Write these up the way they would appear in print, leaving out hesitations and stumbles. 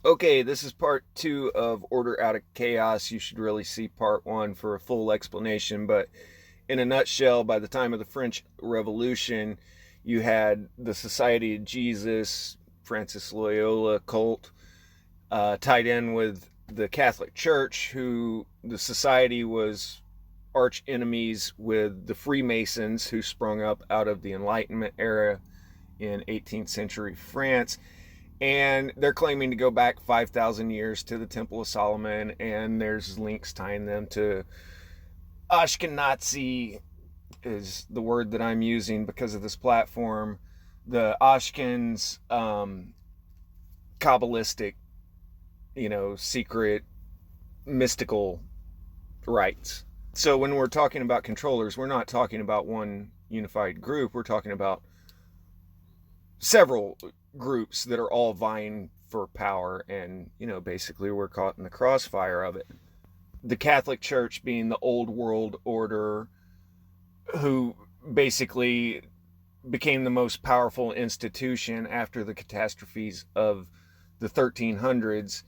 Okay, this is part two of Order Out of Chaos. You should really see part one for a full explanation. But in a nutshell, by the time of the French Revolution, you had the Society of Jesus, Francis Loyola cult, tied in with the Catholic Church, who the society was arch enemies with the Freemasons, who sprung up out of the Enlightenment era in 18th century France. And they're claiming to go back 5,000 years to the Temple of Solomon, and there's links tying them to Ashkenazi is the word that I'm using because of this platform. The Oskins, Kabbalistic, secret, mystical rites. So when we're talking about controllers, we're not talking about one unified group. We're talking about several groups that are all vying for power, and basically we're caught in the crossfire of it. The Catholic Church being the old world order, who basically became the most powerful institution after the catastrophes of the 1300s.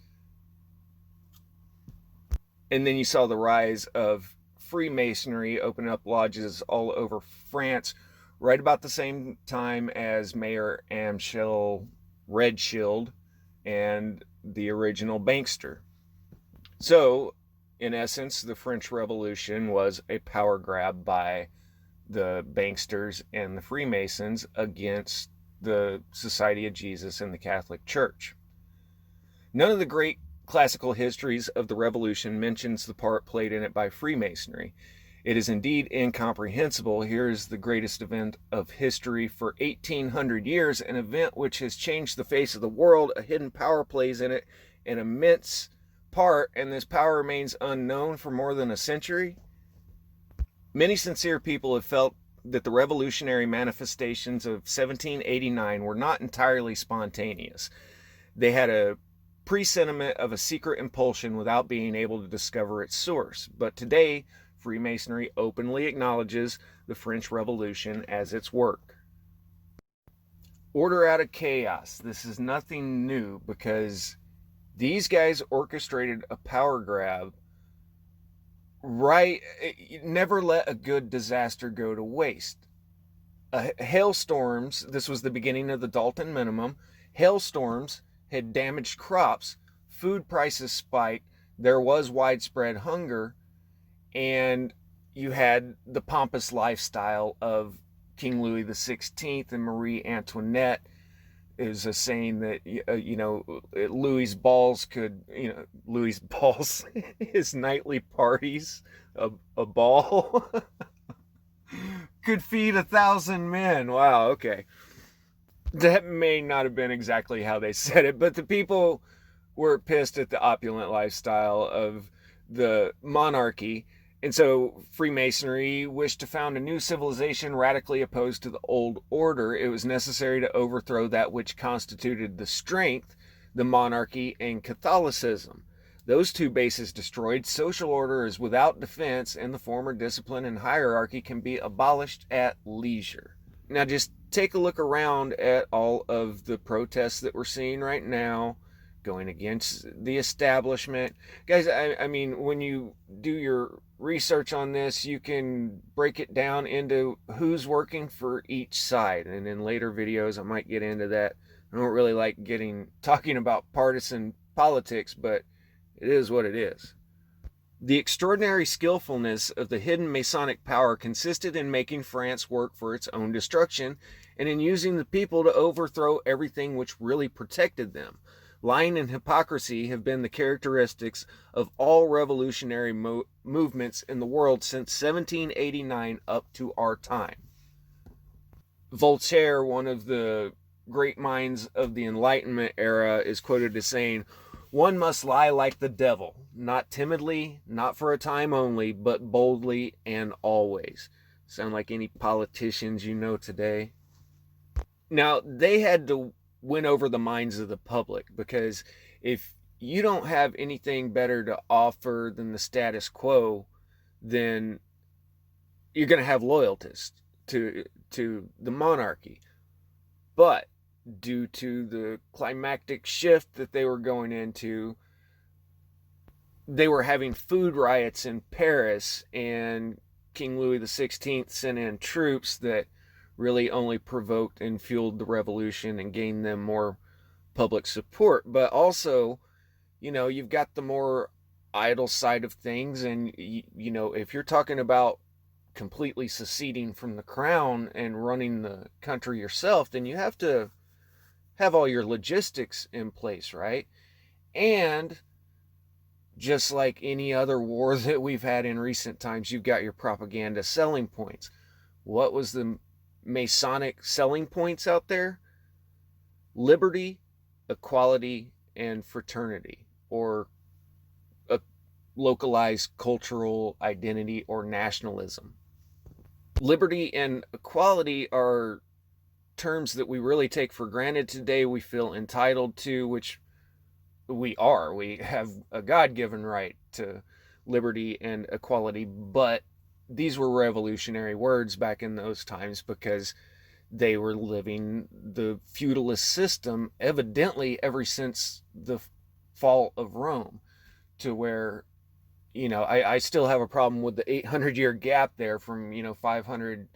And then you saw the rise of Freemasonry open up lodges all over France right about the same time as Mayor Amschel Red Shield and the original bankster. So, in essence, the French Revolution was a power grab by the banksters and the Freemasons against the Society of Jesus and the Catholic Church. None of the great classical histories of the Revolution mentions the part played in it by Freemasonry. It is indeed incomprehensible. Here is the greatest event of history for 1800 years, an event which has changed the face of the world. A hidden power plays in it an immense part, and this power remains unknown for more than a century. Many sincere people have felt that the revolutionary manifestations of 1789 were not entirely spontaneous. They had a presentiment of a secret impulsion without being able to discover its source. But today, Freemasonry openly acknowledges the French Revolution as its work. Order out of chaos. This is nothing new because these guys orchestrated a power grab. Right, never let a good disaster go to waste. Hailstorms, this was the beginning of the Dalton Minimum. Hailstorms had damaged crops, food prices spiked, there was widespread hunger, and you had the pompous lifestyle of King Louis XVI and Marie Antoinette. Is a saying that Louis's balls could, Louis's balls, his nightly parties, a ball could feed 1,000 men. Wow, okay. That may not have been exactly how they said it, but the people were pissed at the opulent lifestyle of the monarchy. And so Freemasonry wished to found a new civilization radically opposed to the old order. It was necessary to overthrow that which constituted the strength, the monarchy and Catholicism. Those two bases destroyed, social order is without defense, and the former discipline and hierarchy can be abolished at leisure. Now just take a look around at all of the protests that we're seeing right now going against the establishment. Guys, I mean, when you do your research on this, you can break it down into who's working for each side. And in later videos, I might get into that. I don't really like talking about partisan politics, but it is what it is. The extraordinary skillfulness of the hidden Masonic power consisted in making France work for its own destruction and in using the people to overthrow everything which really protected them. Lying and hypocrisy have been the characteristics of all revolutionary movements in the world since 1789 up to our time. Voltaire, one of the great minds of the Enlightenment era, is quoted as saying, "One must lie like the devil, not timidly, not for a time only, but boldly and always." Sound like any politicians you know today? Now, they had to win over the minds of the public, because if you don't have anything better to offer than the status quo, then you're going to have loyalties to the monarchy. But due to the climactic shift that they were going into. They were having food riots in Paris, and King Louis XVI sent in troops that really only provoked and fueled the revolution and gained them more public support. But also, you've got the more idle side of things, and if you're talking about completely seceding from the crown and running the country yourself, then you have to have all your logistics in place, right? And just like any other war that we've had in recent times, you've got your propaganda selling points. What was the Masonic selling points out there? Liberty, equality, and fraternity, or a localized cultural identity or nationalism. Liberty and equality are terms that we really take for granted today. We feel entitled to, which we are. We have a God-given right to liberty and equality, but these were revolutionary words back in those times because they were living the feudalist system evidently ever since the fall of Rome, to where I still have a problem with the 800-year gap there from 500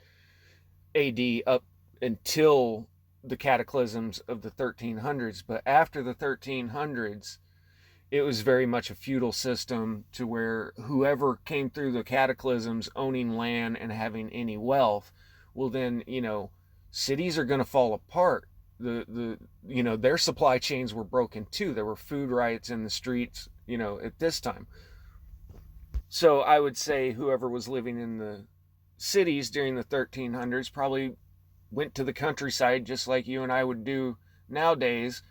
AD up until the cataclysms of the 1300s. But after the 1300s, it was very much a feudal system, to where whoever came through the cataclysms owning land and having any wealth, well then, cities are going to fall apart. Their supply chains were broken too. There were food riots in the streets, at this time. So I would say whoever was living in the cities during the 1300s probably went to the countryside, just like you and I would do nowadays,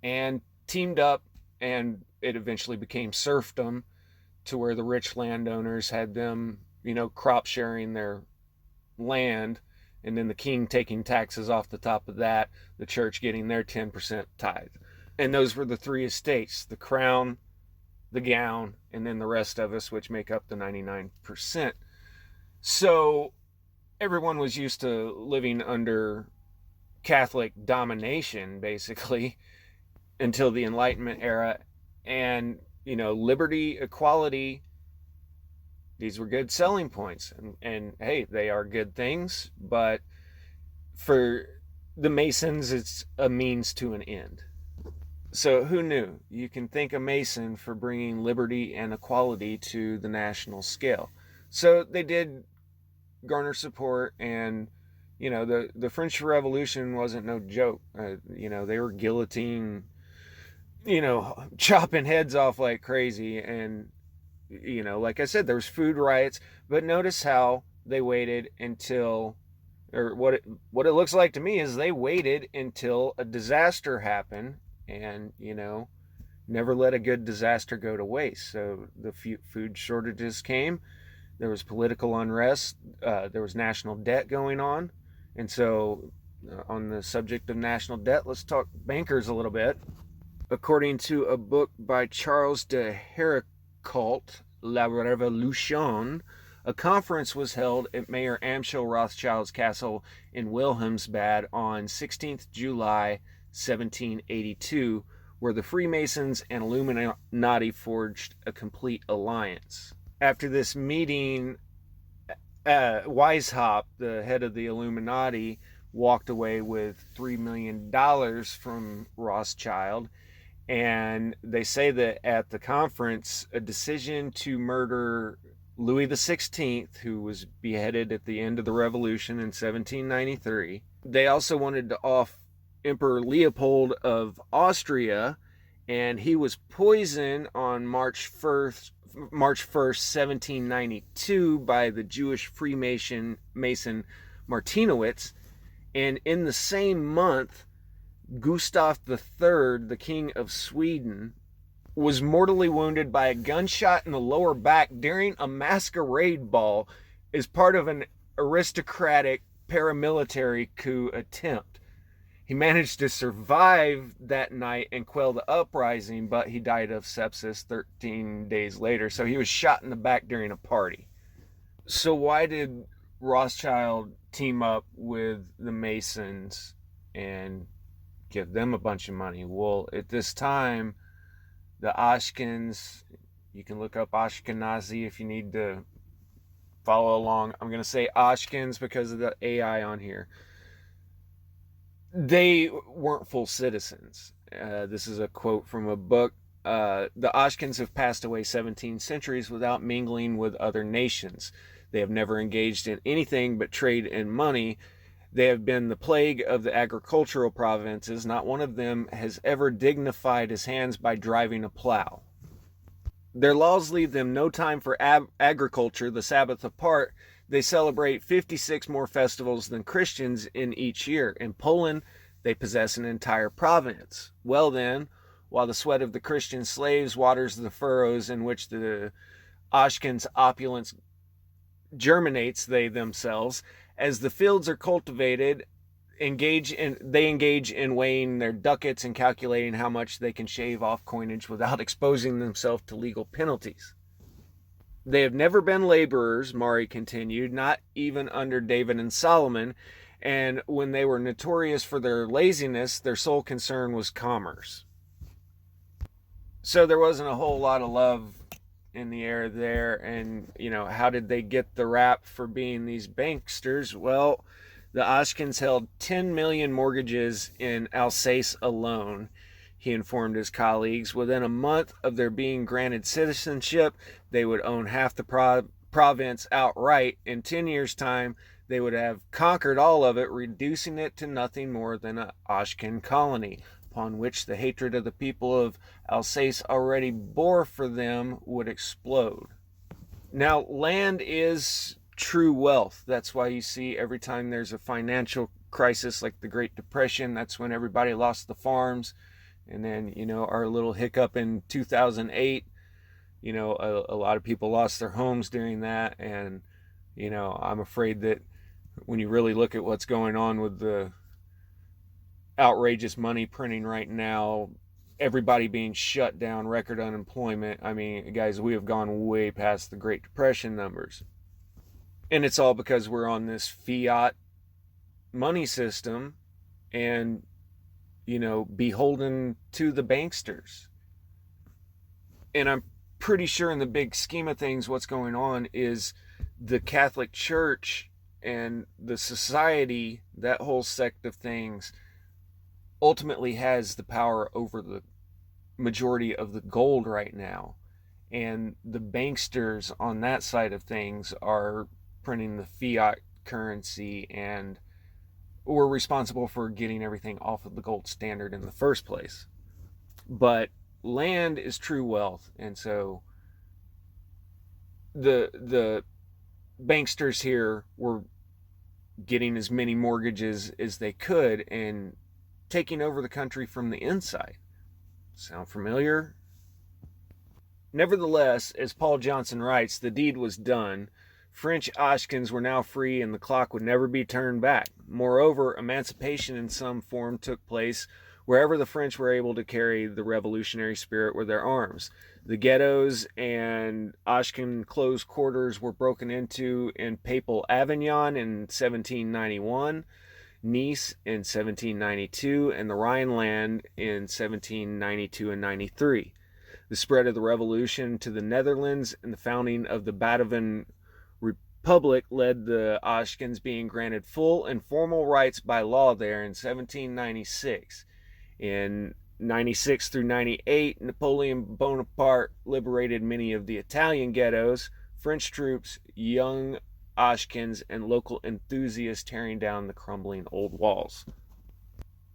and teamed up, and it eventually became serfdom, to where the rich landowners had them, crop sharing their land, and then the king taking taxes off the top of that, the church getting their 10% tithe. And those were the three estates: the crown, the gown, and then the rest of us, which make up the 99%. So everyone was used to living under Catholic domination, basically, until the Enlightenment era. And, liberty, equality, these were good selling points. And hey, they are good things, but for the Masons, it's a means to an end. So who knew? You can thank a Mason for bringing liberty and equality to the national scale. So they did garner support, and the French Revolution wasn't no joke. They were guillotining, chopping heads off like crazy. And like I said, there was food riots, but notice how they waited until, or what it looks like to me is they waited until a disaster happened, and never let a good disaster go to waste. So the food shortages came. There was political unrest. There was national debt going on. And so, on the subject of national debt, let's talk bankers a little bit. According to a book by Charles de Héricourt, La Révolution, a conference was held at Mayor Amschel Rothschild's castle in Wilhelmsbad on 16th July 1782, where the Freemasons and Illuminati forged a complete alliance. After this meeting, Weishaupt, the head of the Illuminati, walked away with $3 million from Rothschild. And they say that at the conference, a decision to murder Louis XVI, who was beheaded at the end of the revolution in 1793. They also wanted to off Emperor Leopold of Austria, and he was poisoned on March 1st, 1792 by the Jewish Freemason Martinowitz. And in the same month, Gustav III, the King of Sweden, was mortally wounded by a gunshot in the lower back during a masquerade ball as part of an aristocratic paramilitary coup attempt. He managed to survive that night and quell the uprising, but he died of sepsis 13 days later. So he was shot in the back during a party. So why did Rothschild team up with the Masons and give them a bunch of money. Well, at this time, the Oskins, you can look up Ashkenazi if you need to follow along. I'm going to say Oskins because of the AI on here. They weren't full citizens. This is a quote from a book. The Oskins have passed away 17 centuries without mingling with other nations. They have never engaged in anything but trade and money. They have been the plague of the agricultural provinces. Not one of them has ever dignified his hands by driving a plow. Their laws leave them no time for agriculture, the Sabbath apart. They celebrate 56 more festivals than Christians in each year. In Poland, they possess an entire province. Well then, while the sweat of the Christian slaves waters the furrows in which the Oskins' opulence germinates, they themselves, as the fields are cultivated, they engage in weighing their ducats and calculating how much they can shave off coinage without exposing themselves to legal penalties. They have never been laborers, Maury continued, not even under David and Solomon, and when they were notorious for their laziness, their sole concern was commerce. So there wasn't a whole lot of love in the air there. And, how did they get the rap for being these banksters? Well, the Oskins held 10 million mortgages in Alsace alone, he informed his colleagues. Within a month of their being granted citizenship, they would own half the province outright. In 10 years' time, they would have conquered all of it, reducing it to nothing more than an Oshkin colony, upon which the hatred of the people of Alsace already bore for them would explode. Now, land is true wealth. That's why you see every time there's a financial crisis like the Great Depression, that's when everybody lost the farms. And then, our little hiccup in 2008, a lot of people lost their homes during that. And, I'm afraid that when you really look at what's going on with the outrageous money printing right now, everybody being shut down, record unemployment. I mean, guys, we have gone way past the Great Depression numbers. And it's all because we're on this fiat money system and, beholden to the banksters. And I'm pretty sure in the big scheme of things, what's going on is the Catholic Church and the society, that whole sect of things, ultimately has the power over the majority of the gold right now. And the banksters on that side of things are printing the fiat currency and were responsible for getting everything off of the gold standard in the first place. But land is true wealth, and so the banksters here were getting as many mortgages as they could and taking over the country from the inside. Sound familiar? Nevertheless, as Paul Johnson writes, the deed was done. French Oskins were now free and the clock would never be turned back. Moreover, emancipation in some form took place wherever the French were able to carry the revolutionary spirit with their arms. The ghettos and Oshkin closed quarters were broken into in Papal Avignon in 1791, Nice in 1792, and the Rhineland in 1792 and 93. The spread of the revolution to the Netherlands and the founding of the Batavian Republic led the Oskins being granted full and formal rights by law there in 1796. In 96 through 98, Napoleon Bonaparte liberated many of the Italian ghettos, French troops, young Oskins, and local enthusiasts tearing down the crumbling old walls.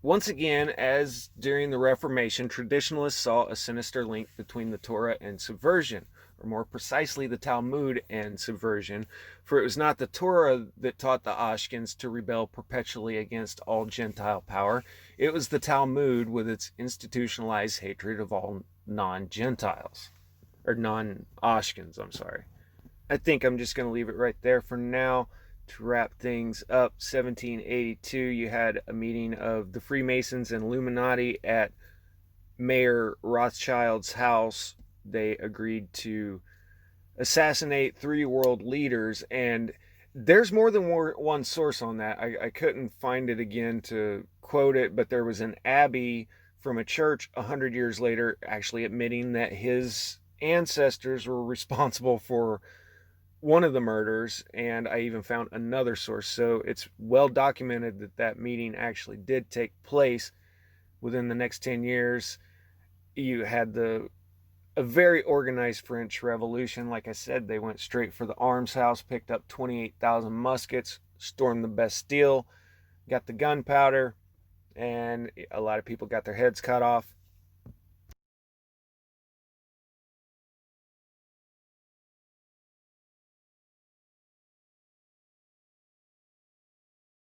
Once again, as during the Reformation, traditionalists saw a sinister link between the Torah and subversion, or more precisely the Talmud and subversion, for it was not the Torah that taught the Oskins to rebel perpetually against all Gentile power. It was the Talmud with its institutionalized hatred of all non-Gentiles, or non-Oskins, I'm sorry. I think I'm just going to leave it right there for now. To wrap things up, 1782, you had a meeting of the Freemasons and Illuminati at Mayor Rothschild's house. They agreed to assassinate 3 world leaders, and there's more than one source on that. I couldn't find it again to quote it, but there was an abbey from a church 100 years later actually admitting that his ancestors were responsible for one of the murders, and I even found another source. So it's well documented that that meeting actually did take place. Within the next 10 years, you had a very organized French Revolution. Like I said, they went straight for the arms house, picked up 28,000 muskets, stormed the Bastille, got the gunpowder, and a lot of people got their heads cut off.